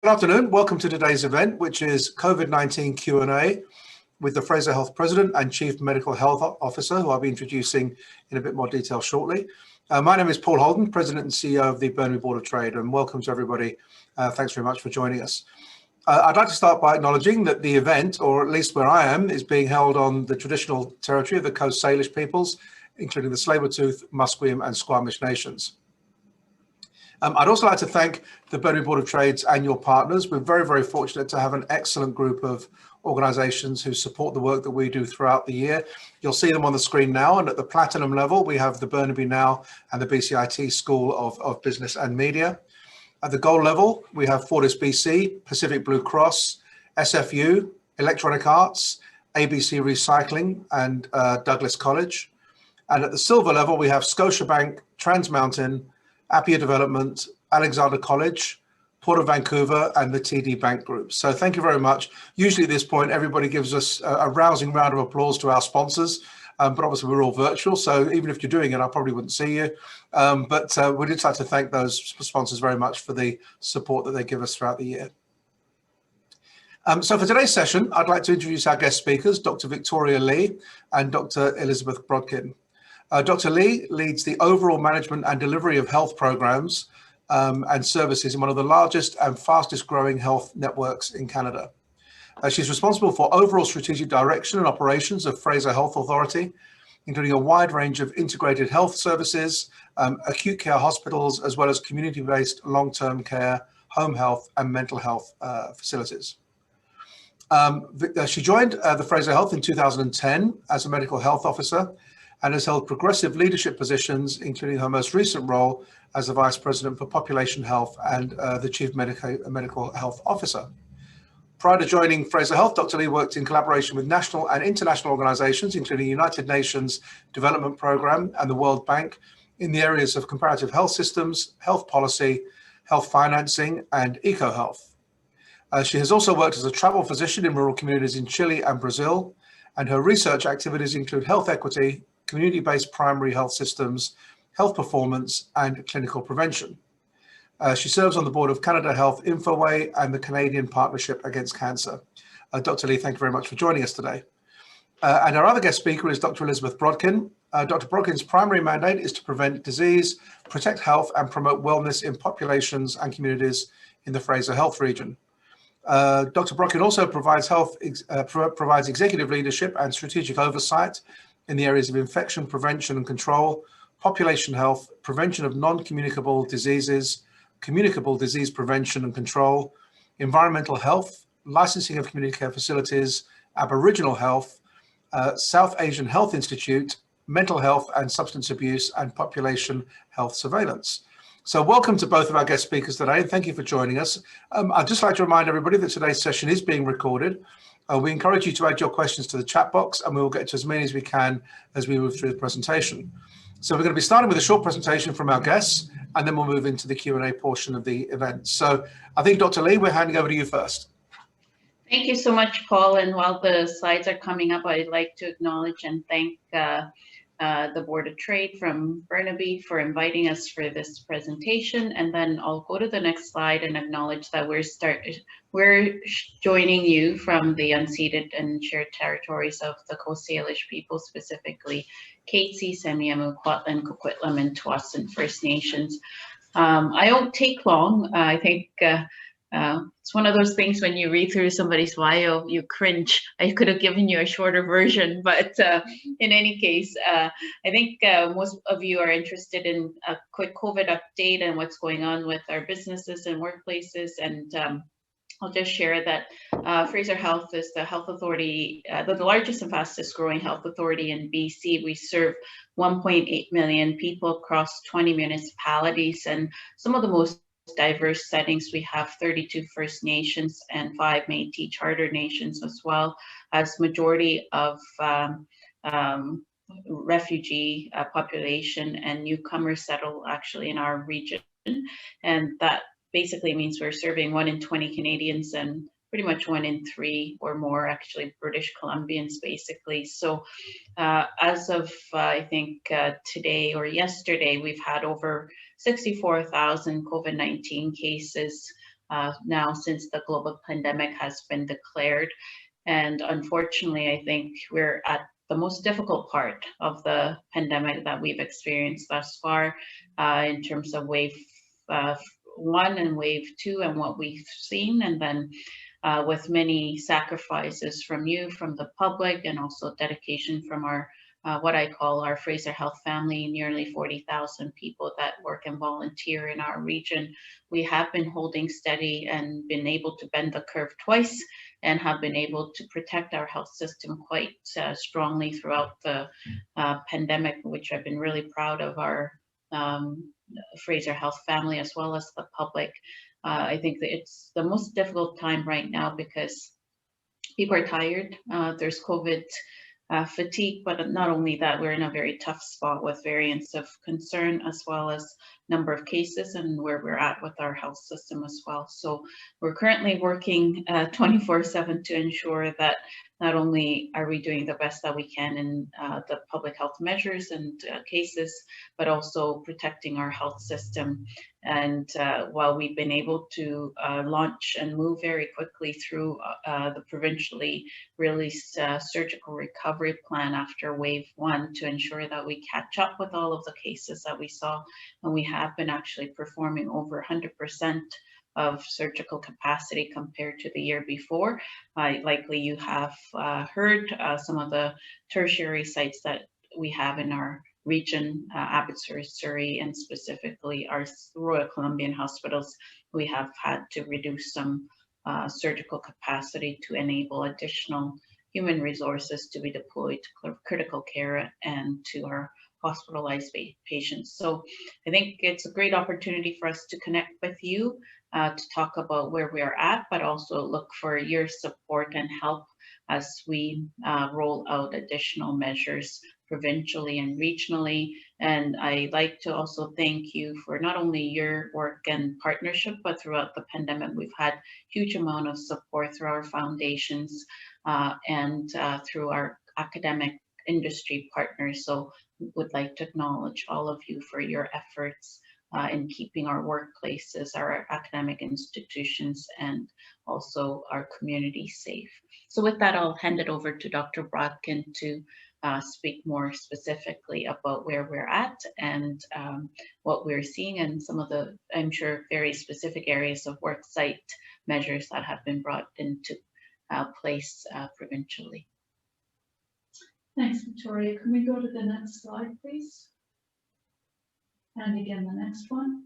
Good afternoon. Welcome to today's event, which is COVID-19 Q&A with the Fraser Health President and Chief Medical Health Officer, who I'll be introducing in a bit more detail shortly. My name is Paul Holden, President and CEO of the Burnaby Board of Trade, and welcome to everybody. Thanks very much for joining us. I'd like to start by acknowledging that the event, or at least where I am, is being held on the traditional territory of the Coast Salish peoples, including the Tsleil-Waututh, Musqueam and Squamish nations. I'd also like to thank the Burnaby Board of Trade's annual partners. We're very, very fortunate to have an excellent group of organisations who support the work that we do throughout the year. You'll see them on the screen now, and at the platinum level, we have the Burnaby Now and the BCIT School of Business and Media. At the gold level, we have Fortis BC, Pacific Blue Cross, SFU, Electronic Arts, ABC Recycling and Douglas College. And at the silver level, we have Scotiabank, Trans Mountain, Appia Development, Alexander College, Port of Vancouver, and the TD Bank Group. So thank you very much. Usually at this point, everybody gives us a rousing round of applause to our sponsors, but obviously we're all virtual, so even if you're doing it, I probably wouldn't see you. But we'd just like to thank those sponsors very much for the support that they give us throughout the year. So for today's session, I'd like to introduce our guest speakers, Dr. Victoria Lee and Dr. Elizabeth Brodkin. Dr. Lee leads the overall management and delivery of health programs and services in one of the largest and fastest growing health networks in Canada. She's responsible for overall strategic direction and operations of Fraser Health Authority, including a wide range of integrated health services, acute care hospitals, as well as community-based long-term care, home health and mental health facilities. She joined the Fraser Health in 2010 as a medical health officer, and has held progressive leadership positions, including her most recent role as the Vice President for Population Health and the Chief Medical Health Officer. Prior to joining Fraser Health, Dr. Lee worked in collaboration with national and international organizations, including the United Nations Development Programme and the World Bank, in the areas of comparative health systems, health policy, health financing, and eco-health. She has also worked as a travel physician in rural communities in Chile and Brazil, and her research activities include health equity, community-based primary health systems, health performance, and clinical prevention. She serves on the board of Canada Health Infoway and the Canadian Partnership Against Cancer. Dr. Lee, thank you very much for joining us today. And our other guest speaker is Dr. Elizabeth Brodkin. Dr. Brodkin's primary mandate is to prevent disease, protect health, and promote wellness in populations and communities in the Fraser Health region. Dr. Brodkin also provides executive leadership and strategic oversight in the areas of infection prevention and control, population health, prevention of non-communicable diseases, communicable disease prevention and control, environmental health, licensing of community care facilities, Aboriginal health, South Asian Health Institute, mental health and substance abuse, and population health surveillance. So welcome to both of our guest speakers today, and thank you for joining us. I'd just like to remind everybody that today's session is being recorded. We encourage you to add your questions to the chat box, and we will get to as many as we can as we move through the presentation. So we're going to be starting with a short presentation from our guests, and then we'll move into the Q&A portion of the event. So I think, Dr. Lee, we're handing over to you first. Thank you so much, Paul. And while the slides are coming up, I'd like to acknowledge and thank the Board of Trade from Burnaby for inviting us for this presentation. And then I'll go to the next slide and acknowledge that we're joining you from the unceded and shared territories of the Coast Salish people, specifically Katzie, Semiahmoo, Kwantlen, Coquitlam, and Tsawwassen First Nations. I won't take long. I think it's one of those things when you read through somebody's bio, you cringe. I could have given you a shorter version, but in any case, I think most of you are interested in a quick COVID update and what's going on with our businesses and workplaces. And I'll just share that Fraser Health is the health authority, the largest and fastest growing health authority in BC. We serve 1.8 million people across 20 municipalities, and some of the most diverse settings. We have 32 First Nations and 5 Métis Charter Nations, as well as majority of refugee population and newcomers settle actually in our region. And that basically means we're serving 1 in 20 Canadians and pretty much 1 in 3 or more actually British Columbians, basically. So as of I think today or yesterday, we've had over 64,000 COVID-19 cases now since the global pandemic has been declared. And unfortunately, I think we're at the most difficult part of the pandemic that we've experienced thus far in terms of wave 1 and wave 2 and what we've seen. And then with many sacrifices from you, from the public, and also dedication from our what I call our Fraser Health family, nearly 40,000 people that work and volunteer in our region. We have been holding steady and been able to bend the curve twice, and have been able to protect our health system quite strongly throughout the pandemic, which I've been really proud of our Fraser Health family as well as the public. I think that it's the most difficult time right now because people are tired. There's COVID fatigue, but not only that, we're in a very tough spot with variants of concern as well as number of cases and where we're at with our health system as well. So we're currently working 24/7 to ensure that not only are we doing the best that we can in the public health measures and cases, but also protecting our health system. And while we've been able to launch and move very quickly through the provincially released surgical recovery plan after wave 1 to ensure that we catch up with all of the cases that we saw, and we have been actually performing over 100% of surgical capacity compared to the year before. Likely you have heard some of the tertiary sites that we have in our region, Abbotsford, Surrey, and specifically our Royal Columbian hospitals. We have had to reduce some surgical capacity to enable additional human resources to be deployed to critical care and to our hospitalized patients. So I think it's a great opportunity for us to connect with you to talk about where we are at, but also look for your support and help as we roll out additional measures provincially and regionally. And I'd like to also thank you for not only your work and partnership, but throughout the pandemic, we've had huge amount of support through our foundations and through our academic industry partners. So we would like to acknowledge all of you for your efforts in keeping our workplaces, our academic institutions, and also our community safe. So with that, I'll hand it over to Dr. Brodkin to speak more specifically about where we're at and what we're seeing and some of the, I'm sure, very specific areas of work site measures that have been brought into place provincially. Thanks, Victoria. Can we go to the next slide, please? And again, the next one.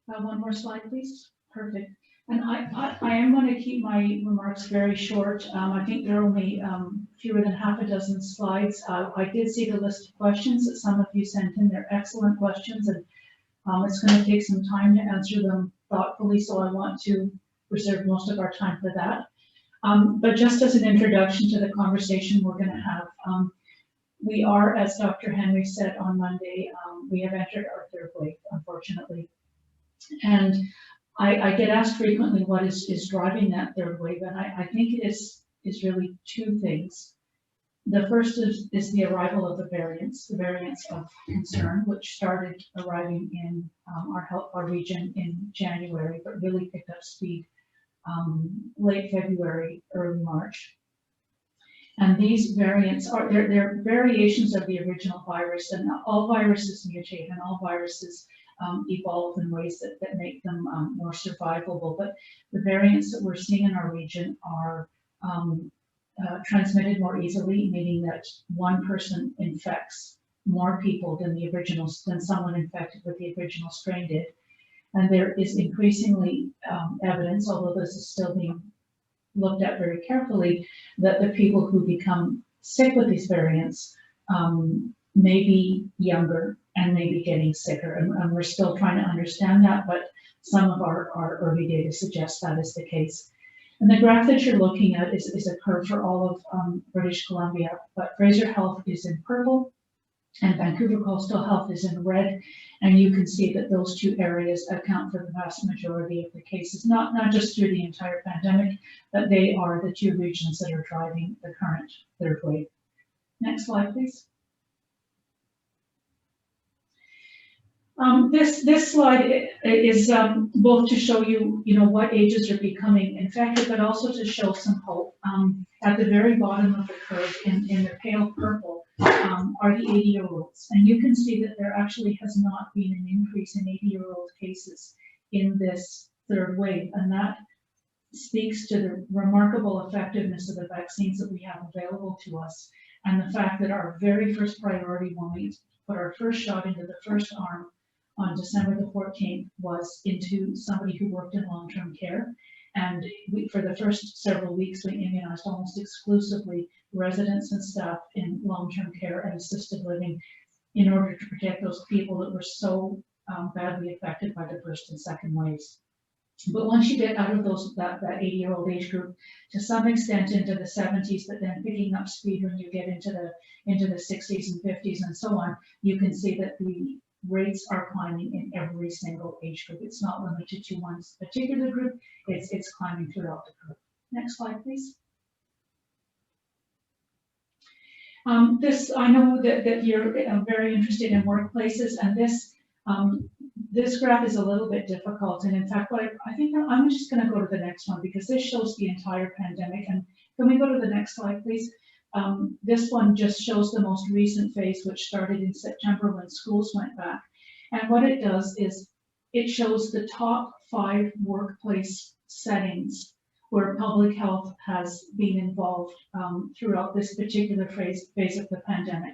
One more slide, please. Perfect. And I am going to keep my remarks very short. I think there are only fewer than half a dozen slides. I did see the list of questions that some of you sent in. They're excellent questions, and it's going to take some time to answer them thoughtfully, so I want to reserve most of our time for that. But just as an introduction to the conversation we're going to have, we are, as Dr. Henry said on Monday, we have entered our third wave, unfortunately. And I get asked frequently what is driving that third wave, and I think it is really two things. The first is the arrival of the variants of concern, which started arriving in our region in January, but really picked up speed late February, early March. And these variants are they're variations of the original virus, and all viruses mutate and all viruses evolve in ways that make them more survivable. But the variants that we're seeing in our region are transmitted more easily, meaning that one person infects more people than someone infected with the original strain did. And there is increasingly evidence, although this is still being looked at very carefully, that the people who become sick with these variants may be younger and may be getting sicker. And we're still trying to understand that, but some of our early data suggests that is the case. And the graph that you're looking at is a curve for all of British Columbia, but Fraser Health is in purple and Vancouver Coastal Health is in red. And you can see that those two areas account for the vast majority of the cases, not just through the entire pandemic, but they are the two regions that are driving the current third wave. Next slide, please. This slide is both to show you, what ages are becoming infected, but also to show some hope. At the very bottom of the curve, in the pale purple, are the 80-year-olds, and you can see that there actually has not been an increase in 80-year-old cases in this third wave, and that speaks to the remarkable effectiveness of the vaccines that we have available to us, and the fact that our very first priority when we put our first shot into the first arm on December the 14th was into somebody who worked in long-term care. And for the first several weeks, we immunized almost exclusively residents and staff in long-term care and assisted living in order to protect those people that were so badly affected by the first and second waves. But once you get out of that 80-year-old age group, to some extent into the 70s, but then picking up speed when you get into the 60s and 50s and so on, you can see that the rates are climbing in every single age group. It's not limited to one particular group, it's climbing throughout the group. Next slide, please. I know that you're very interested in workplaces, and this graph is a little bit difficult. And in fact, I think I'm just going to go to the next one because this shows the entire pandemic. And can we go to the next slide, please? This one just shows the most recent phase, which started in September when schools went back. And what it does is it shows the top 5 workplace settings where public health has been involved throughout this particular phase of the pandemic.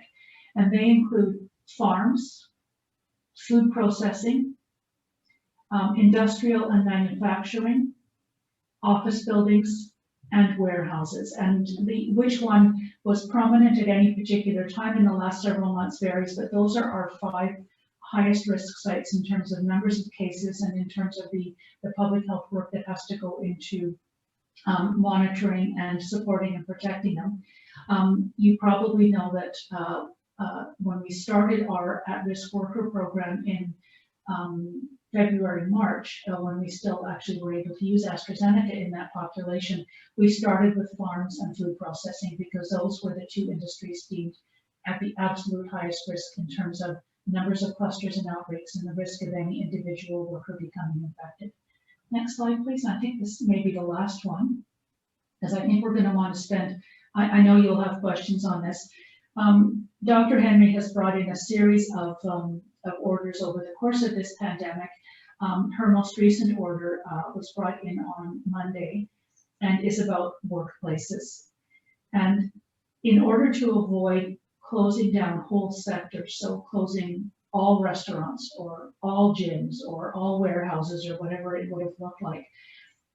And they include farms, food processing, industrial and manufacturing, office buildings, and warehouses. And which one was prominent at any particular time in the last several months varies, but those are our 5 highest risk sites in terms of numbers of cases and in terms of the public health work that has to go into monitoring and supporting and protecting them. You probably know that when we started our at-risk worker program in February, March, when we still actually were able to use AstraZeneca in that population, we started with farms and food processing because those were the 2 industries deemed at the absolute highest risk in terms of numbers of clusters and outbreaks and the risk of any individual worker becoming infected. Next slide, please. I think this may be the last one, because I think we're going to want to spend, I know you'll have questions on this. Dr. Henry has brought in a series of orders over the course of this pandemic. Her most recent order was brought in on Monday and is about workplaces. And in order to avoid closing down whole sectors, so closing all restaurants or all gyms or all warehouses or whatever it would have looked like,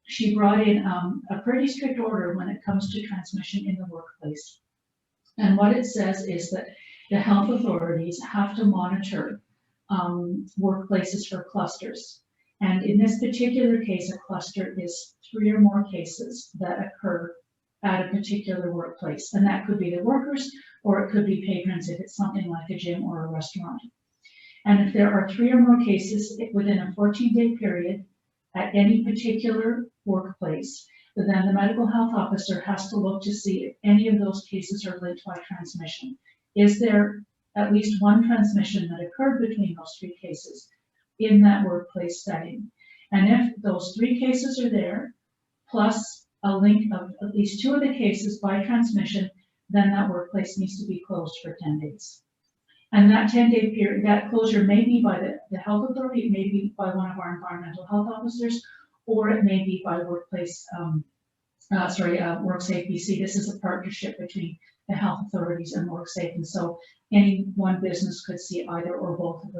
she brought in a pretty strict order when it comes to transmission in the workplace. And what it says is that the health authorities have to monitor workplaces for clusters. And in this particular case, a cluster is 3 or more cases that occur at a particular workplace. And that could be the workers, or it could be patrons if it's something like a gym or a restaurant. And if there are 3 or more cases within a 14-day period at any particular workplace, then the medical health officer has to look to see if any of those cases are linked by transmission. Is there at least one transmission that occurred between those 3 cases in that workplace setting? And if those 3 cases are there, plus a link of at least 2 of the cases by transmission, then that workplace needs to be closed for 10 days. And that 10-day period, that closure may be by the health authority, it may be by one of our environmental health officers, or it may be by workplace, WorkSafe BC. This is a partnership between the health authorities and WorkSafe, and so any one business could see either or both of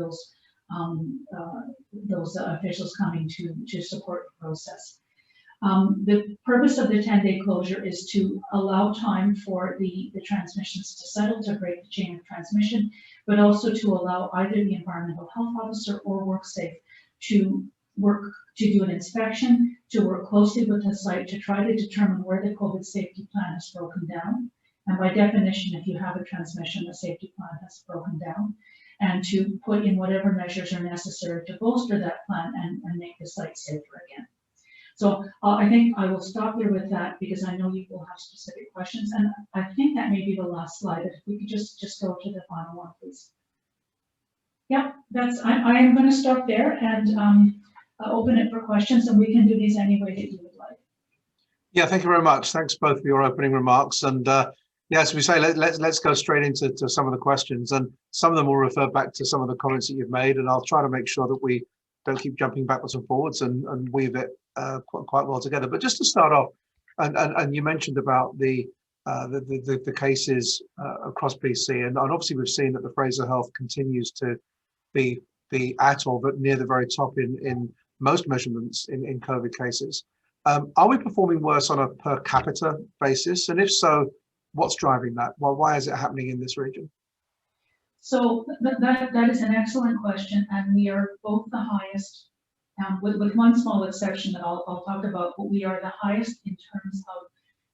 those officials coming to support the process. The purpose of the 10-day closure is to allow time for the transmissions to settle, to break the chain of transmission, but also to allow either the environmental health officer or WorkSafe to do an inspection, to work closely with the site to try to determine where the COVID safety plan is broken down. And by definition, if you have a transmission, the safety plan has broken down, and to put in whatever measures are necessary to bolster that plan and make the site safer again. So I think I will stop there with that because I know you will have specific questions, and I think that may be the last slide. If we could just go to the final one, please. Yeah, I am going to stop there and open it for questions, and we can do these any way that you would like. Yeah, thank you very much. Thanks both for your opening remarks. And yeah, as we say, let's go straight into some of the questions, and some of them will refer back to some of the comments that you've made, and I'll try to make sure that we don't keep jumping backwards and forwards and weave it quite well together. But just to start off, and you mentioned about the cases across BC, and obviously we've seen that the Fraser Health continues to be at or but near the very top in most measurements in COVID cases. Are we performing worse on a per capita basis? And if so, what's driving that? Well, why is it happening in this region? So that is an excellent question, and we are both the highest, with one small exception that I'll talk about, but we are the highest in terms of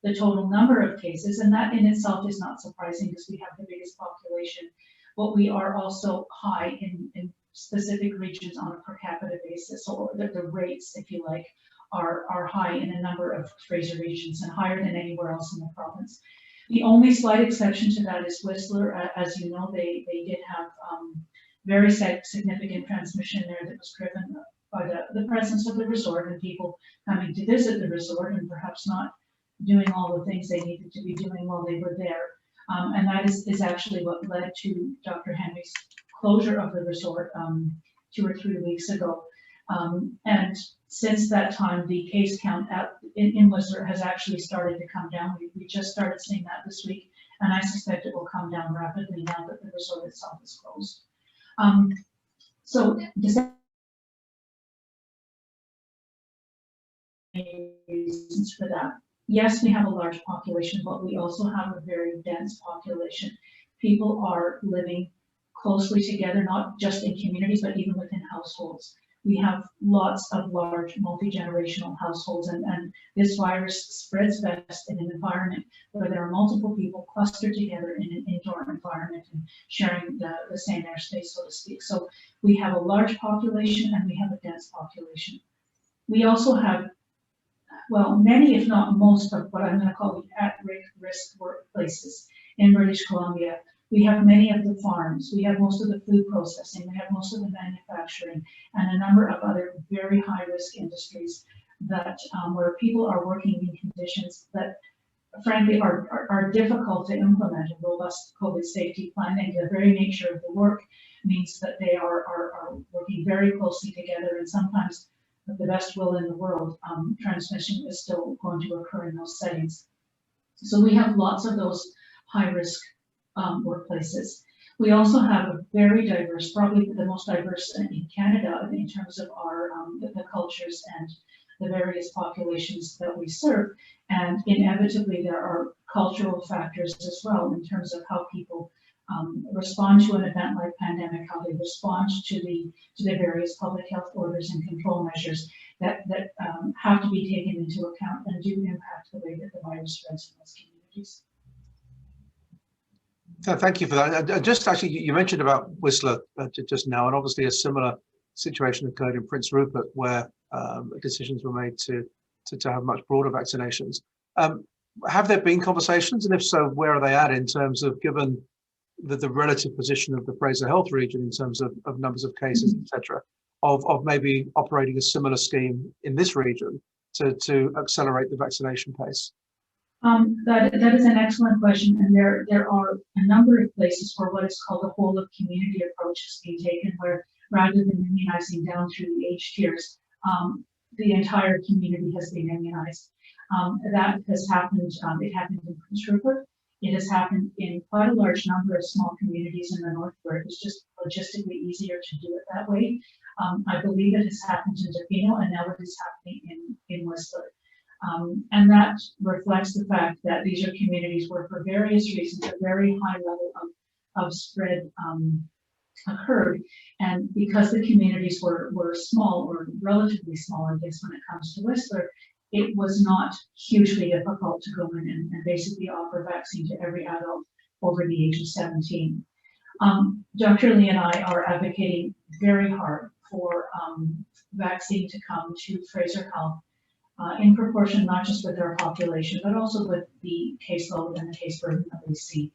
the total number of cases, and that in itself is not surprising because we have the biggest population, but we are also high in specific regions on a per capita basis, so the rates, if you like, are high in a number of Fraser regions and higher than anywhere else in the province. The only slight exception to that is Whistler. As you know, they did have very significant transmission there that was driven by the presence of the resort and people coming to visit the resort and perhaps not doing all the things they needed to be doing while they were there. And that is actually what led to Dr. Henry's closure of the resort 2 or 3 weeks ago. And since that time, the case count in Whistler has actually started to come down. We just started seeing that this week, and I suspect it will come down rapidly now that the resort itself is closed. So does that reasons for that? Yes, we have a large population, but we also have a very dense population. People are living closely together, not just in communities, but even within households. We have lots of large multi-generational households, and this virus spreads best in an environment where there are multiple people clustered together in an indoor environment and sharing the same airspace, so to speak. So we have a large population and we have a dense population. We also have, well, many, if not most, of what I'm going to call the at-risk workplaces in British Columbia. We have many of the farms, we have most of the food processing, we have most of the manufacturing, and a number of other very high-risk industries that where people are working in conditions that, frankly, are difficult to implement a robust COVID safety plan. And the very nature of the work means that they are working very closely together, and sometimes with the best will in the world, transmission is still going to occur in those settings. So we have lots of those high-risk workplaces. We also have a very diverse, probably the most diverse in Canada in terms of our the cultures and the various populations that we serve. And inevitably there are cultural factors as well in terms of how people respond to an event like pandemic, how they respond to the various public health orders and control measures that have to be taken into account and do impact the way that the virus spreads in those communities. Thank you for that. Just actually, you mentioned about Whistler just now, and obviously a similar situation occurred in Prince Rupert where decisions were made to have much broader vaccinations. Have there been conversations, and if so, where are they at in terms of, given the relative position of the Fraser Health region in terms of numbers of cases, etc., of maybe operating a similar scheme in this region to accelerate the vaccination pace? That is an excellent question, and there are a number of places where what is called a whole of community approach is being taken, where rather than immunizing down through the age tiers, the entire community has been immunized. That has happened. It happened in Prince Rupert. It has happened in quite a large number of small communities in the north where it was just logistically easier to do it that way. I believe it has happened in Tofino, and now it is happening in Whistler. And that reflects the fact that these are communities where, for various reasons, a very high level of spread occurred. And because the communities were small, or relatively small, I guess, when it comes to Whistler, it was not hugely difficult to go in and basically offer vaccine to every adult over the age of 17. Dr. Lee and I are advocating very hard for vaccine to come to Fraser Health in proportion, not just with our population, but also with the caseload and the case burden that we see.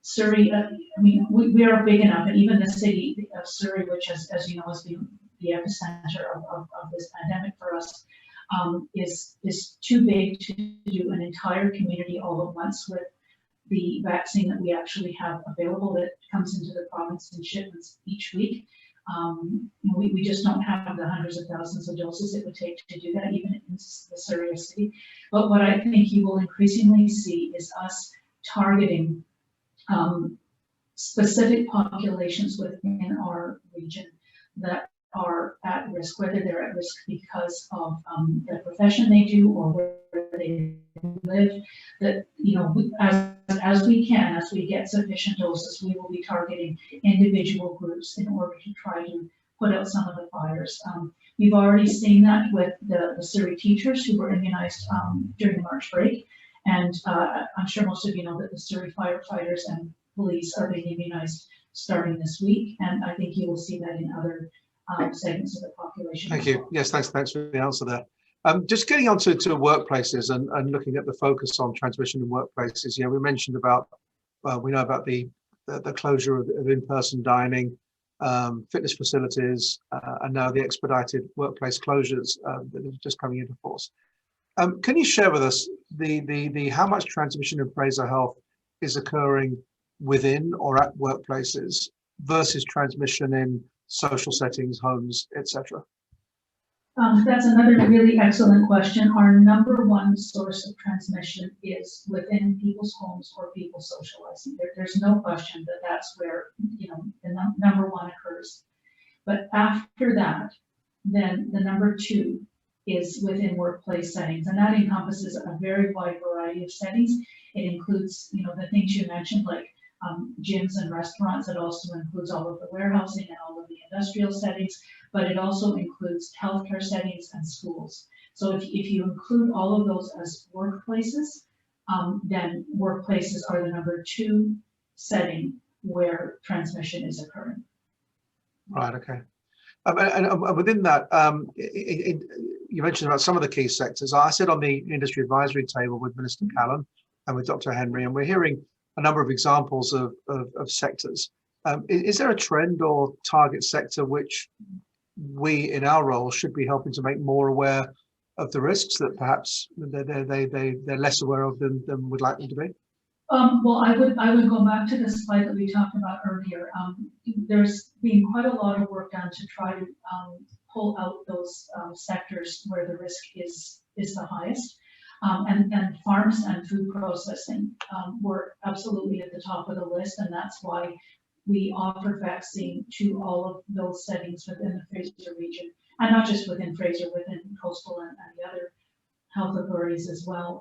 Surrey, I mean, we are big enough, and even the city of Surrey, which as you know, has been the epicenter of this pandemic for us, is too big to do an entire community all at once with the vaccine that we actually have available that comes into the province in shipments each week. We just don't have the hundreds of thousands of doses it would take to do that, even in the Surrey city. But what I think you will increasingly see is us targeting specific populations within our region that are at risk, whether they're at risk because of the profession they do or where they live. That, you know, as we get sufficient doses, we will be targeting individual groups in order to try to put out some of the fires. You've already seen that with the Surrey teachers who were immunized during the March break, and I'm sure most of you know that the Surrey firefighters and police are being immunized starting this week, and I think you will see that in other segments of the population. Thank you. Yes, thanks for the answer there. Just getting on to workplaces and looking at the focus on transmission in workplaces. Yeah, we mentioned about, we know about the closure of in-person dining, fitness facilities, and now the expedited workplace closures that are just coming into force. Can you share with us the how much transmission in Fraser Health is occurring within or at workplaces versus transmission in social settings, homes, etc.? That's another really excellent question. Our number one source of transmission is within people's homes or people socializing. There's no question that that's where, you know, the number one occurs. But after that, then the number two is within workplace settings, and that encompasses a very wide variety of settings. It includes, you know, the things you mentioned, like gyms and restaurants. It also includes all of the warehousing and all of the industrial settings, but it also includes healthcare settings and schools. So if you include all of those as workplaces, then workplaces are the number two setting where transmission is occurring. Right, okay. And within that, you mentioned about some of the key sectors. I sit on the industry advisory table with Minister Callan and with Dr. Henry, and we're hearing a number of examples of sectors. Is there a trend or target sector which we in our role should be helping to make more aware of the risks that perhaps they're less aware of than would like them to be? Well, I would go back to the slide that we talked about earlier. There's been quite a lot of work done to try to pull out those sectors where the risk is the highest. And farms and food processing were absolutely at the top of the list, and that's why we offered vaccine to all of those settings within the Fraser region, and not just within Fraser, within coastal and the other health authorities as well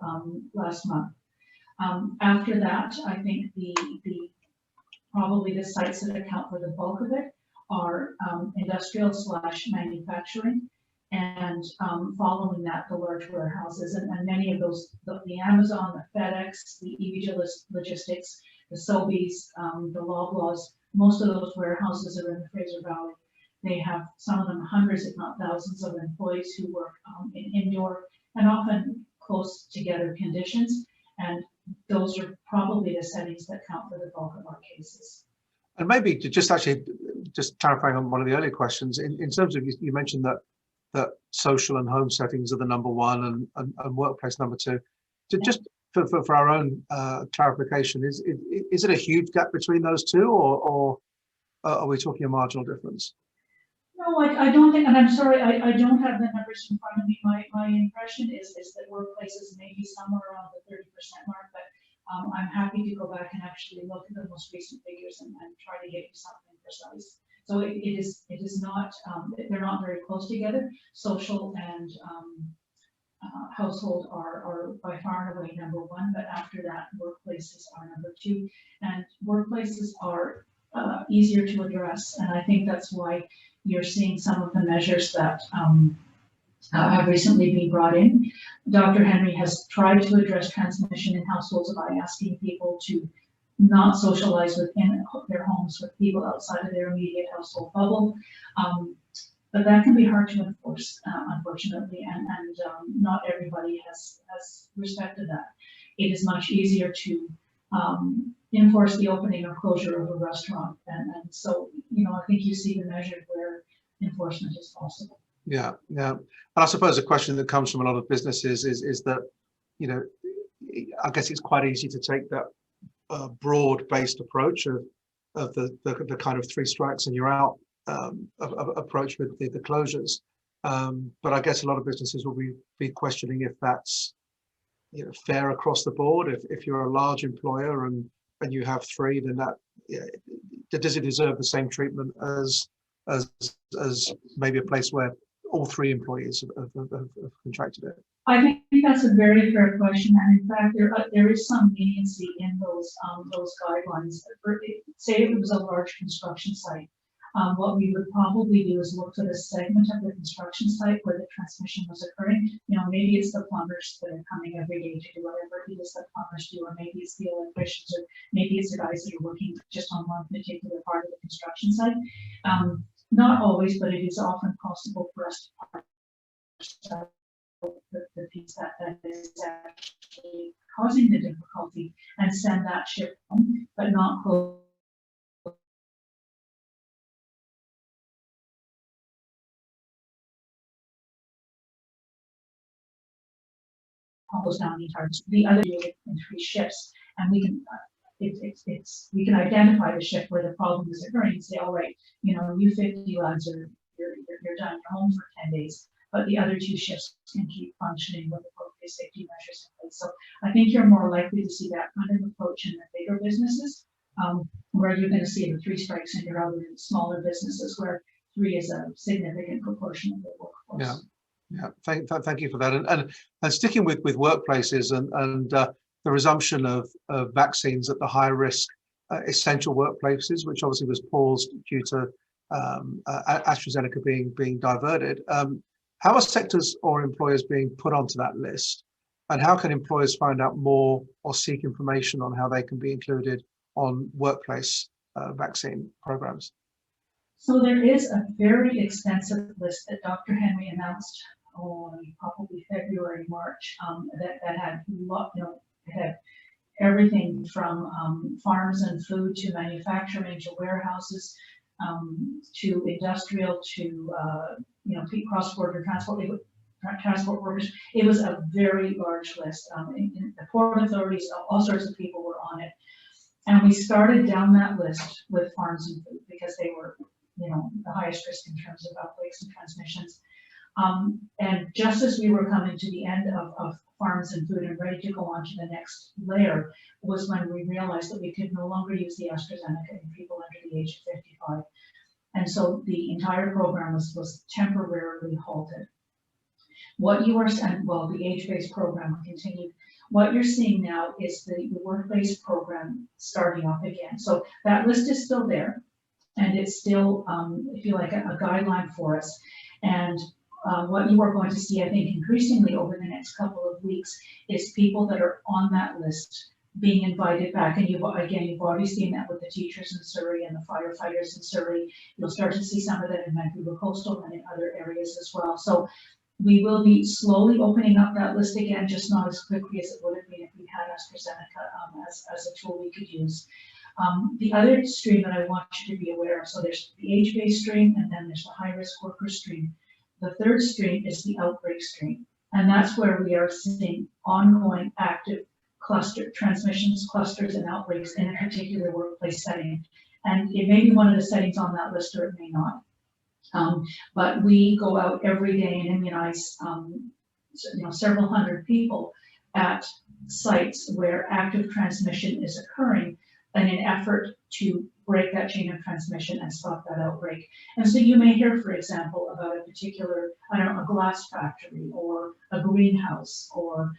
last month. After that, I think probably the sites that account for the bulk of it are industrial / manufacturing, and following that, the large warehouses, and many of those, the Amazon, the FedEx, the EV Logistics, the Sobeys, the Loblaws, most of those warehouses are in the Fraser Valley. They have, some of them, hundreds, if not thousands, of employees who work in indoor and often close together conditions, and those are probably the settings that count for the bulk of our cases. And maybe to just clarifying on one of the earlier questions, in terms of, you mentioned that social and home settings are the number one and workplace number two. Just for our own clarification, is it a huge gap between those two, or are we talking a marginal difference? No, I don't think, and I'm sorry, I don't have the numbers in front of me. My impression is that workplaces may be somewhere around the 30% mark, but I'm happy to go back and actually look at the most recent figures and try to get you something precise. So it is not, they're not very close together. Social and household are by far and away number one, but after that, workplaces are number two, and workplaces are easier to address, and I think that's why you're seeing some of the measures that have recently been brought in. Dr. Henry has tried to address transmission in households by asking people to not socialize within their homes with people outside of their immediate household bubble. But that can be hard to enforce, unfortunately, and not everybody has respected that. It is much easier to enforce the opening or closure of a restaurant. And so, I think you see the measure where enforcement is possible. Yeah, yeah. And I suppose a question that comes from a lot of businesses is that, I guess it's quite easy to take that broad-based approach of the kind of 3 strikes and you're out approach with the closures. But I guess a lot of businesses will be questioning if that's fair across the board. If you're a large employer and you have 3, then does it deserve the same treatment as maybe a place where all 3 employees have contracted it? I think that's a very fair question, and in fact, there is some leniency in those guidelines. Say it was a large construction site, what we would probably do is look at a segment of the construction site where the transmission was occurring. Maybe it's the plumbers that are coming every day to do whatever it is that plumbers do, or maybe it's the electricians, or maybe it's the guys that are working just on one particular part of the construction site. Not always, but it is often possible for us to parse the piece that is actually causing the difficulty and send that ship home, but not close down the entire. The other in 3 shifts, and we can we can identify the shift where the problem is occurring and say, all right, you 50 lads you're done, you're home for 10 days. But the other 2 shifts can keep functioning with appropriate safety measures in place. So I think you're more likely to see that kind of approach in the bigger businesses, where you're going to see the 3 strikes and you're out in smaller businesses where 3 is a significant proportion of the workforce. Yeah. Thank you for that. And sticking with workplaces and the resumption of vaccines at the high risk essential workplaces, which obviously was paused due to AstraZeneca being diverted. How are sectors or employers being put onto that list? And how can employers find out more or seek information on how they can be included on workplace vaccine programs? So there is a very extensive list that Dr. Henry announced, probably February, March, that had had everything from farms and food to manufacturing to warehouses to industrial to cross-border transport workers. It was a very large list. In the port authorities, all sorts of people were on it. And we started down that list with farms and food because they were, the highest risk in terms of outbreaks and transmissions. And just as we were coming to the end of farms and food and ready to go on to the next layer was when we realized that we could no longer use the AstraZeneca in people under the age of 55. And so the entire program was temporarily halted. What you are, the age-based program continued. What you're seeing now is the work-based program starting up again. So that list is still there, and it's still, if you like, a guideline for us. And what you are going to see, I think, increasingly over the next couple of weeks is people that are on that list being invited back. And you've already seen that with the teachers in Surrey and the firefighters in Surrey. You'll start to see some of that in Vancouver Coastal and in other areas as well. So we will be slowly opening up that list again, just not as quickly as it would have been if we had AstraZeneca as a tool we could use. The other stream that I want you to be aware of, so there's the age-based stream, and then there's the high-risk worker stream. The third stream is the outbreak stream, and that's where we are seeing ongoing active transmissions, clusters, and outbreaks in a particular workplace setting. And it may be one of the settings on that list, or it may not. But we go out every day and immunize, several hundred people at sites where active transmission is occurring in an effort to break that chain of transmission and stop that outbreak. And so you may hear, for example, about a particular, a glass factory or a greenhouse or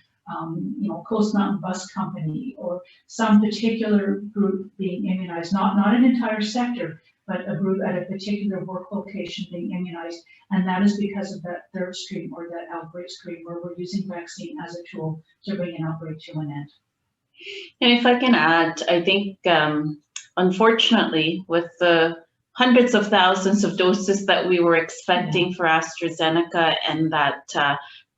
Coast Mountain Bus Company or some particular group being immunized, not an entire sector, but a group at a particular work location being immunized. And that is because of that third stream or that outbreak stream where we're using vaccine as a tool to bring an outbreak to an end. And if I can add, I think, unfortunately, with the hundreds of thousands of doses that we were expecting for AstraZeneca and that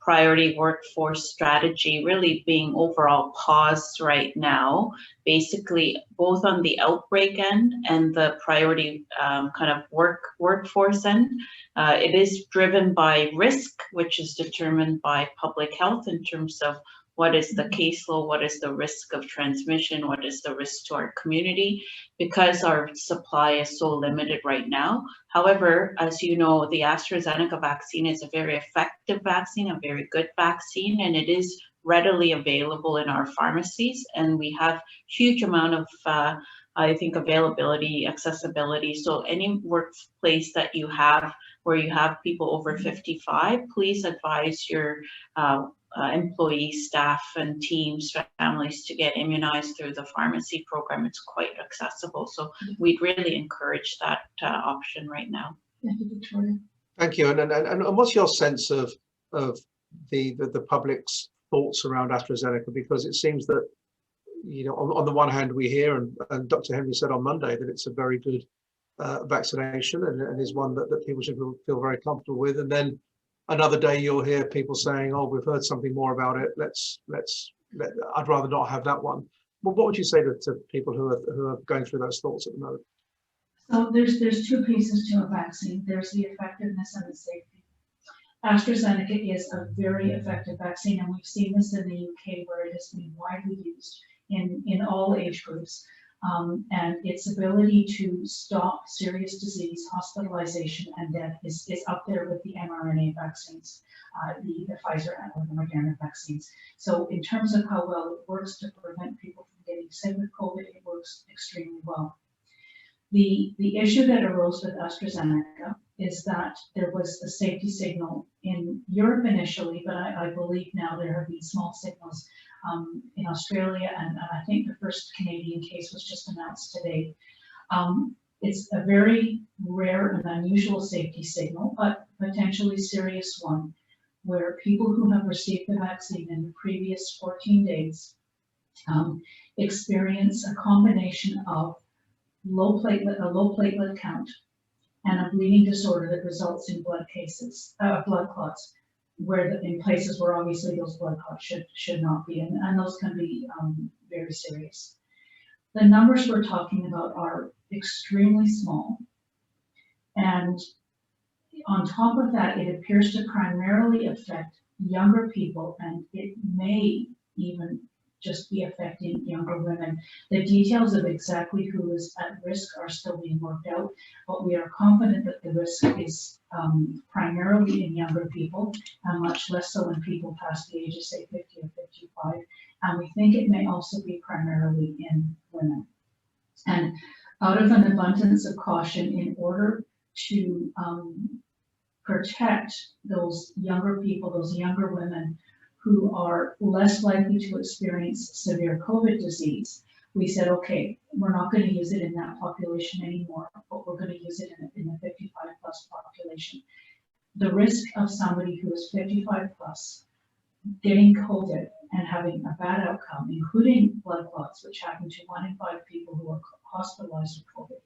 priority workforce strategy really being overall paused right now, basically both on the outbreak end and the priority kind of workforce end. It is driven by risk, which is determined by public health in terms of what is the caseload, what is the risk of transmission, what is the risk to our community, because our supply is so limited right now. However, as you know, the AstraZeneca vaccine is a very effective vaccine, a very good vaccine, and it is readily available in our pharmacies. And we have huge amount of, I think, availability, accessibility. So any workplace that you have where you have people over 55, please advise your employees, staff, and teams, families to get immunized through the pharmacy program. It's quite accessible. So we'd really encourage that option right now. Thank you, Victoria. Thank you. And what's your sense of the public's thoughts around AstraZeneca? Because it seems that, you know, on the one hand, we hear, and Dr. Henry said on Monday, that it's a very good vaccination and is one that people should feel very comfortable with. And then another day you'll hear people saying, "Oh, we've heard something more about it. I'd rather not have that one." Well, what would you say to people who are going through those thoughts at the moment? So there's two pieces to a vaccine. There's the effectiveness and the safety. AstraZeneca is a very effective vaccine, and we've seen this in the UK where it has been widely used in all age groups. And its ability to stop serious disease, hospitalization, and death is up there with the mRNA vaccines, the Pfizer and the Moderna vaccines. So in terms of how well it works to prevent people from getting sick with COVID, it works extremely well. The issue that arose with AstraZeneca is that there was a safety signal in Europe initially, but I believe now there have been small signals in Australia, and I think the first Canadian case was just announced today. It's a very rare and unusual safety signal, but potentially serious one, where people who have received the vaccine in the previous 14 days experience a combination of a low platelet count and a bleeding disorder that results in blood clots, where in places where obviously those blood clots should not be, and those can be very serious. The numbers we're talking about are extremely small, and on top of that, it appears to primarily affect younger people, and it may even just be affecting younger women. The details of exactly who is at risk are still being worked out, but we are confident that the risk is primarily in younger people, and much less so in people past the age of, say, 50 or 55. And we think it may also be primarily in women. And out of an abundance of caution, in order to protect those younger people, those younger women, who are less likely to experience severe COVID disease, we said, okay, we're not going to use it in that population anymore, but we're going to use it in the 55 plus population. The risk of somebody who is 55 plus getting COVID and having a bad outcome, including blood clots, which happen to 1 in 5 people who are hospitalized with COVID,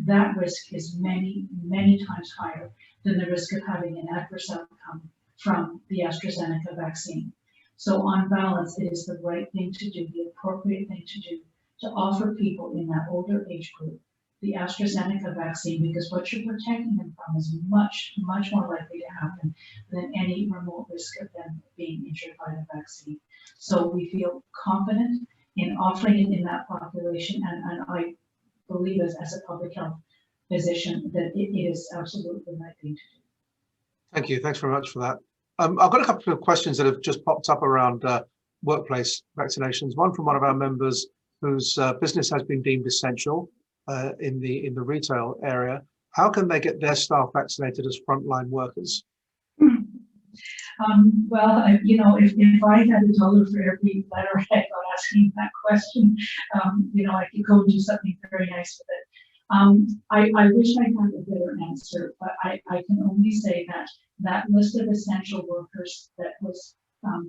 that risk is many, many times higher than the risk of having an adverse outcome from the AstraZeneca vaccine. So on balance, it is the right thing to do, the appropriate thing to do, to offer people in that older age group the AstraZeneca vaccine, because what you're protecting them from is much, much more likely to happen than any remote risk of them being injured by the vaccine. So we feel confident in offering it in that population, and I believe as a public health physician that it is absolutely the right thing to do. Thank you. Thanks very much for that. I've got a couple of questions that have just popped up around workplace vaccinations. One from one of our members whose business has been deemed essential in the retail area. How can they get their staff vaccinated as frontline workers? Well, you know, if I had $1 for every letter I got asking that question, you know, I could go and do something very nice with it. I wish I had a better answer, but I can only say that list of essential workers that was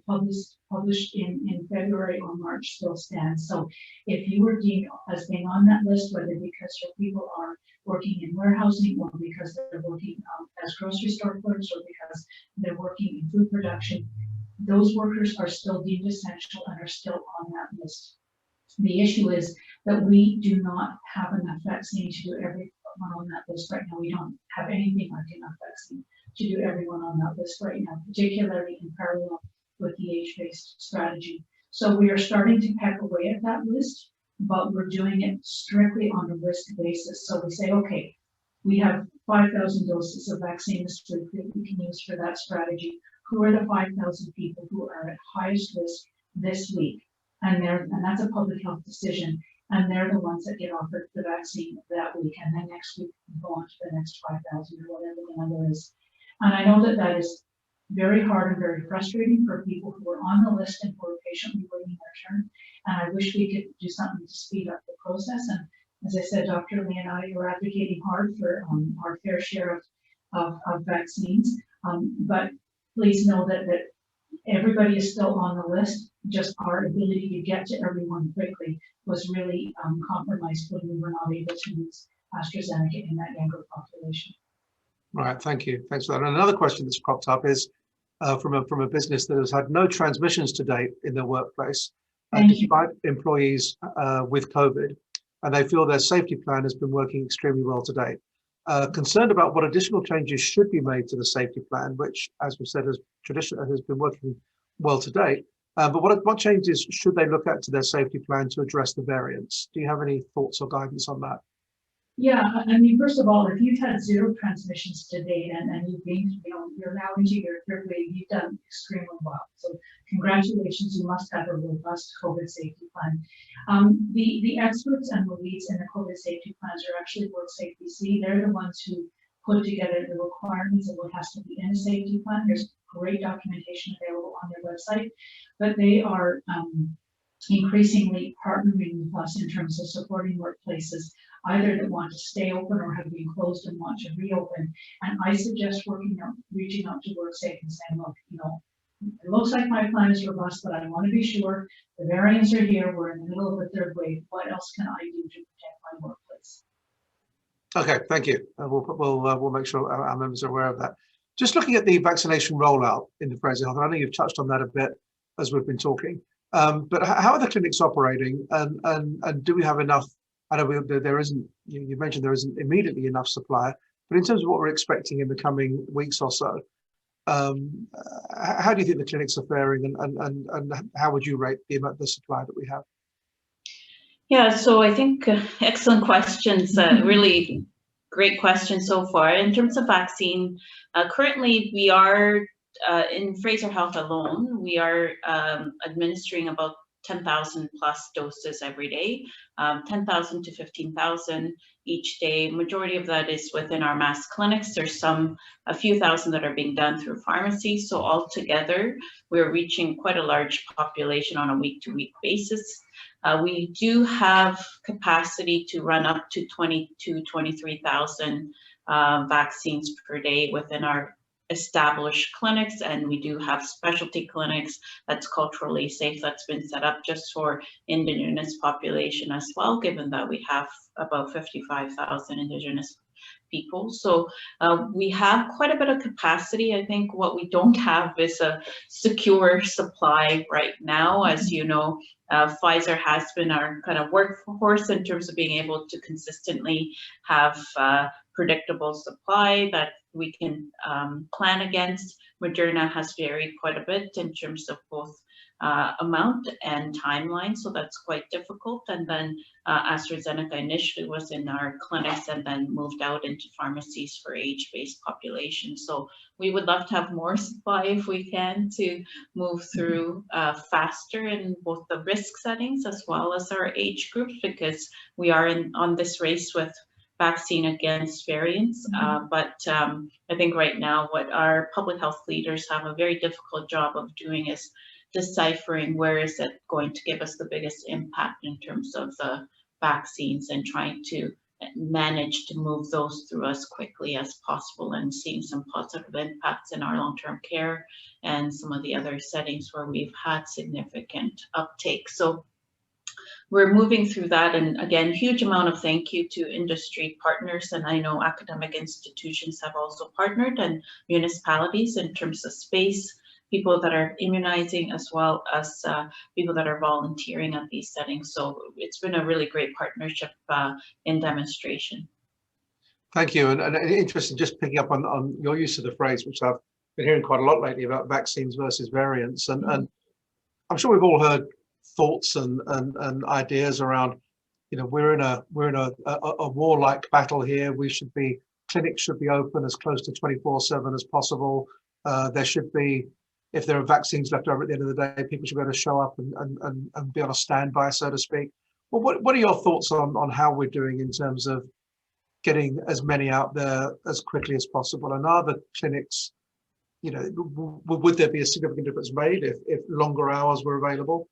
published in February or March still stands. So if you were deemed as being on that list, whether because your people are working in warehousing or because they're working as grocery store clerks or because they're working in food production, those workers are still deemed essential and are still on that list. The issue is that we do not have enough vaccine to do everyone on that list right now. We don't have anything like enough vaccine to do everyone on that list right now, particularly in parallel with the age-based strategy. So we are starting to peck away at that list, but we're doing it strictly on a risk basis. So we say, okay, we have 5,000 doses of vaccine this week that we can use for that strategy. Who are the 5,000 people who are at highest risk this week? And that's a public health decision. And they're the ones that get offered the vaccine that week. And then next week, we go on to the next 5,000 or whatever the number is. And I know that that is very hard and very frustrating for people who are on the list and who are patiently waiting their turn. And I wish we could do something to speed up the process. And as I said, Dr. Lee and I are advocating hard for our fair share of vaccines. But please know that everybody is still on the list. Just our ability to get to everyone quickly was really compromised when we were not able to use AstraZeneca in that younger population. Right, thank you. Thanks for that. And another question that's cropped up is from a business that has had no transmissions to date in their workplace, despite employees with COVID, and they feel their safety plan has been working extremely well to date. Concerned about what additional changes should be made to the safety plan, which, as we said, has been working well to date. But what changes should they look at to their safety plan to address the variants? Do you have any thoughts or guidance on that? Yeah, I mean, first of all, if you've had 0 transmissions to date and you've been, you're now into your 3rd wave, you've done extremely well. So congratulations, you must have a robust COVID safety plan. The experts and the leads in the COVID safety plans are actually World Safety C. They're the ones who put together the requirements of what has to be in a safety plan. There's great documentation available on their website, but they are increasingly partnering with us in terms of supporting workplaces, either that want to stay open or have been closed and want to reopen. And I suggest reaching out to WorkSafe and saying, look, it looks like my plan is robust, but I want to be sure the variants are here. We're in the middle of a 3rd wave. What else can I do to protect my workplace? Okay, thank you. We'll make sure our members are aware of that. Just looking at the vaccination rollout in the Fraser Health, and I know you've touched on that a bit as we've been talking. But how are the clinics operating, and do we have enough? I know there isn't. You mentioned there isn't immediately enough supply, but in terms of what we're expecting in the coming weeks or so, how do you think the clinics are faring, and how would you rate the supply that we have? Yeah, so I think excellent questions. Really great questions so far. In terms of vaccine, currently we are. In Fraser Health alone, we are administering about 10,000 plus doses every day, 10,000 to 15,000 each day. Majority of that is within our mass clinics. There's a few thousand that are being done through pharmacies. So altogether, we're reaching quite a large population on a week-to-week basis. We do have capacity to run up to 22,000 to 23,000 vaccines per day within our established clinics, and we do have specialty clinics that's culturally safe that's been set up just for Indigenous population as well, given that we have about 55,000 Indigenous people. So we have quite a bit of capacity. I think what we don't have is a secure supply right now. As you know, Pfizer has been our kind of workhorse in terms of being able to consistently have predictable supply that we can plan against. Moderna has varied quite a bit in terms of both amount and timeline, so that's quite difficult. And then AstraZeneca initially was in our clinics and then moved out into pharmacies for age-based population. So we would love to have more supply if we can to move through faster in both the risk settings as well as our age groups, because we are on this race with vaccine against variants. But I think right now what our public health leaders have a very difficult job of doing is deciphering where is it going to give us the biggest impact in terms of the vaccines, and trying to manage to move those through as quickly as possible, and seeing some positive impacts in our long-term care and some of the other settings where we've had significant uptake. So we're moving through that, and again, huge amount of thank you to industry partners, and I know academic institutions have also partnered, and municipalities in terms of space people that are immunizing as well as people that are volunteering at these settings. So it's been a really great partnership in demonstration. Thank you. And interesting, just picking up on your use of the phrase, which I've been hearing quite a lot lately about vaccines versus variants. And I'm sure we've all heard thoughts and ideas around, we're in a warlike battle here. Clinics should be open as close to 24/7 as possible. There should be, if there are vaccines left over at the end of the day, people should be able to show up and be on a standby, so to speak. Well, what are your thoughts on how we're doing in terms of getting as many out there as quickly as possible? And are the clinics, would there be a significant difference made if longer hours were available?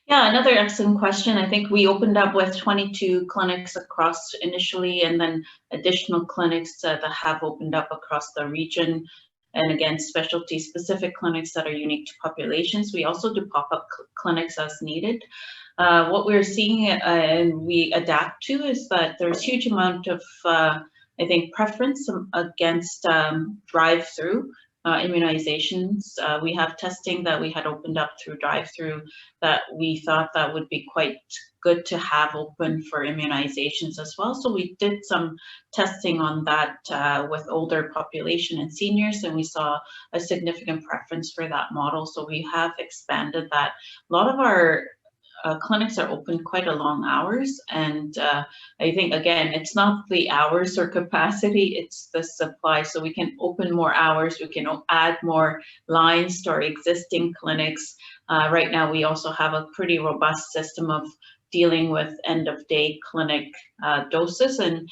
Yeah, another excellent question. I think we opened up with 22 clinics across initially, and then additional clinics that have opened up across the region. And again, specialty specific clinics that are unique to populations. We also do pop-up clinics as needed. What we're seeing and we adapt to is that there's huge amount of, I think, preference against drive-through immunizations. We have testing that we had opened up through drive-through that we thought that would be quite good to have open for immunizations as well. So we did some testing on that with older population and seniors, and we saw a significant preference for that model. So we have expanded that. A lot of our clinics are open quite a long hours, and I think again it's not the hours or capacity, it's the supply. So we can open more hours, we can add more lines to our existing clinics. Right now we also have a pretty robust system of dealing with end of day clinic doses, and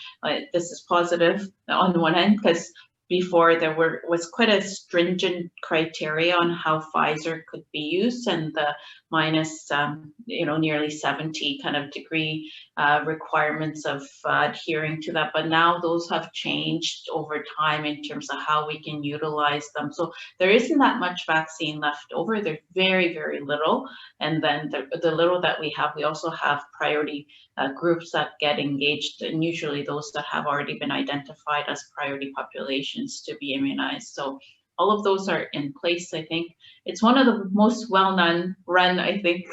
this is positive on one end because before there was quite a stringent criteria on how Pfizer could be used, and the minus nearly 70 kind of degree requirements of adhering to that. But now those have changed over time in terms of how we can utilize them. So there isn't that much vaccine left over. There's very, very little. And then the little that we have, we also have priority groups that get engaged, and usually those that have already been identified as priority populations to be immunized. So all of those are in place. I think it's one of the most well-known run, I think,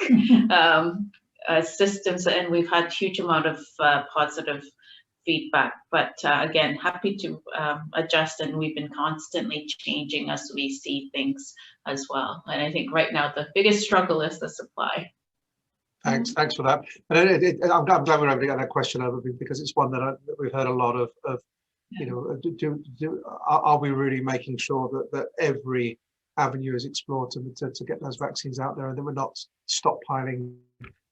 systems, and we've had huge amount of positive feedback. But again, happy to adjust, and we've been constantly changing as we see things as well. And I think right now the biggest struggle is the supply. Thanks for that. And I'm glad we're able to get that question over, because it's one that we've heard a lot of. Are we really making sure that every avenue is explored to get those vaccines out there, and that we're not stockpiling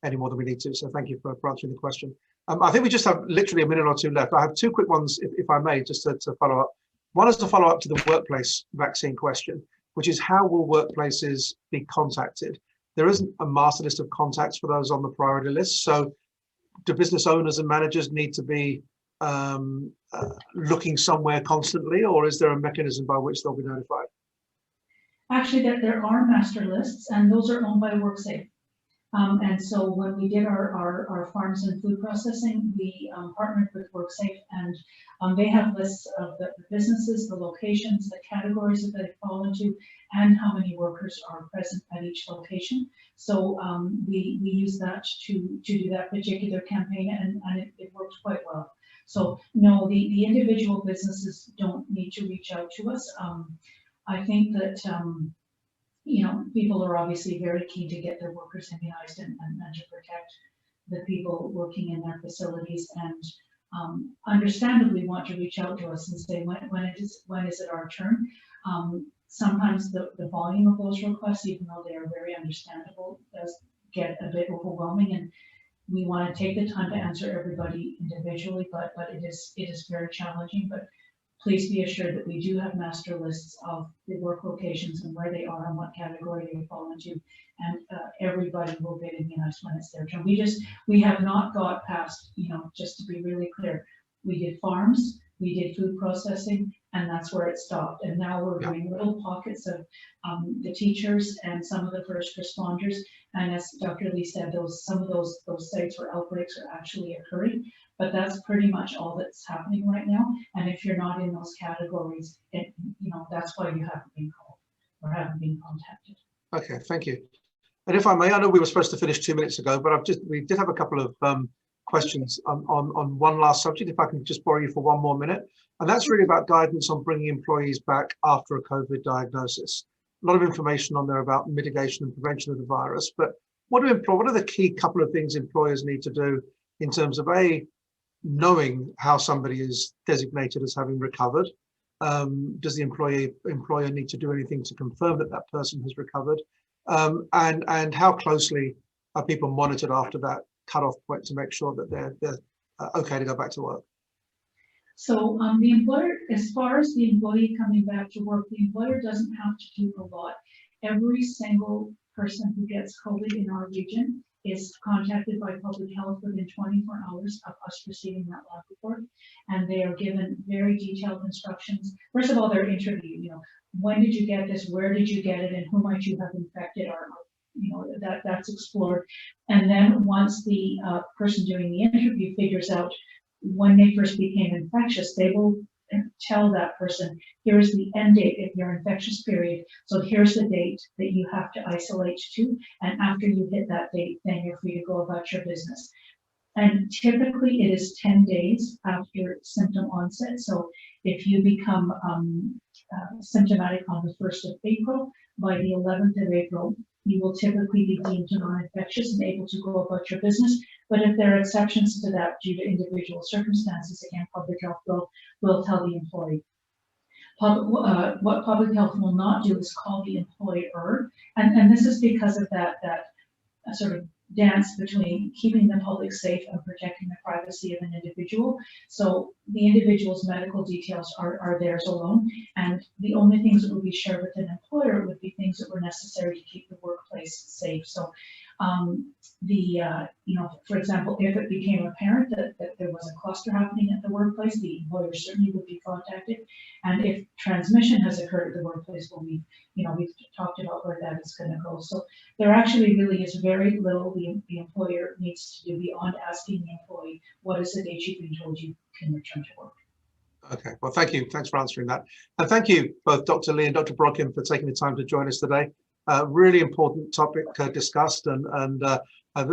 any more than we need to? So thank you for answering the question. I think we just have literally a minute or two left. I have two quick ones, if I may, just to follow up. One is to follow up to the workplace vaccine question, which is how will workplaces be contacted? There isn't a master list of contacts for those on the priority list. So do business owners and managers need to be looking somewhere constantly, or is there a mechanism by which they'll be notified? Actually, there are master lists, and those are owned by WorkSafe. And so when we did our farms and food processing, we partnered with WorkSafe, and they have lists of the businesses, the locations, the categories that they fall into, and how many workers are present at each location. So we use that to do that particular campaign, and it worked quite well. So no, the individual businesses don't need to reach out to us. I think that people are obviously very keen to get their workers immunized and to protect the people working in their facilities, and understandably want to reach out to us and say, when is it our turn? Sometimes the volume of those requests, even though they are very understandable, does get a bit overwhelming, and we want to take the time to answer everybody individually, but it is very challenging. But please be assured that we do have master lists of the work locations and where they are and what category they fall into, and everybody will get immunized when it's their turn. We have not got past, just to be really clear, we did farms, we did food processing, and that's where it stopped. And now we're doing little pockets of the teachers and some of the first responders. And as Dr. Lee said, some of those sites where outbreaks are actually occurring. But that's pretty much all that's happening right now. And if you're not in those categories, that's why you haven't been called, or haven't been contacted. Okay, thank you. And if I may, I know we were supposed to finish 2 minutes ago, but we did have a couple of questions on one last subject, if I can just borrow you for 1 more minute. And that's really about guidance on bringing employees back after a COVID diagnosis. A lot of information on there about mitigation and prevention of the virus, but what are the key couple of things employers need to do in terms of knowing how somebody is designated as having recovered? Does the employer need to do anything to confirm that that person has recovered? And how closely are people monitored after that cutoff point to make sure that they're okay to go back to work? So the employer, as far as the employee coming back to work, the employer doesn't have to do a lot. Every single person who gets COVID in our region is contacted by public health within 24 hours of us receiving that lab report, and they are given very detailed instructions. First of all, they're interviewed. When did you get this? Where did you get it? And who might you have infected? Or that's explored. And then once the person doing the interview figures out when they first became infectious, they will tell that person, here's the end date of your infectious period. So here's the date that you have to isolate to. And after you hit that date, then you're free to go about your business. And typically it is 10 days after symptom onset. So if you become symptomatic on the 1st of April, by the 11th of April, you will typically be deemed non-infectious and able to go about your business. But if there are exceptions to that due to individual circumstances, again, public health will tell the employee. What public health will not do is call the employer, and this is because of that sort of dance between keeping the public safe and protecting the privacy of an individual. So the individual's medical details are theirs alone, and the only things that would be shared with an employer would be things that were necessary to keep the workplace safe. So for example, if it became apparent that there was a cluster happening at the workplace, the employer certainly would be contacted. And if transmission has occurred at the workplace, well, we've talked about where that is going to go. So there actually really is very little the employer needs to do beyond asking the employee, what is the date you've been told you can return to work? Okay, well, thank you. Thanks for answering that. And thank you both Dr. Lee and Dr. Brodkin for taking the time to join us today. Really important topic discussed, and as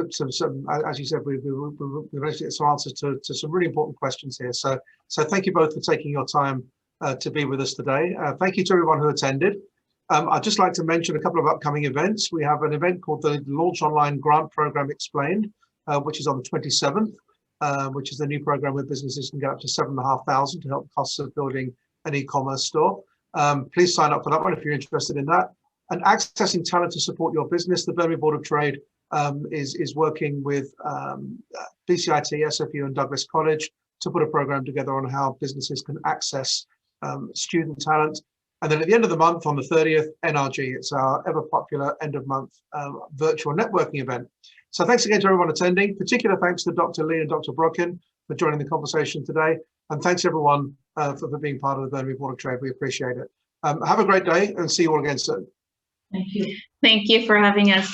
you said, we've managed to get some answers to some really important questions here. So thank you both for taking your time to be with us today. Thank you to everyone who attended. I'd just like to mention a couple of upcoming events. We have an event called the Launch Online Grant Program Explained, which is on the 27th, which is the new program where businesses can get up to $7,500 to help the costs of building an e-commerce store. Please sign up for that one if you're interested in that. And accessing talent to support your business, the Burnaby Board of Trade is working with BCIT, SFU and Douglas College to put a program together on how businesses can access student talent. And then at the end of the month, on the 30th, NRG, it's our ever popular end of month virtual networking event. So thanks again to everyone attending. Particular thanks to Dr. Lee and Dr. Brodkin for joining the conversation today. And thanks everyone for being part of the Burnaby Board of Trade. We appreciate it. Have a great day and see you all again soon. Thank you. Thank you for having us.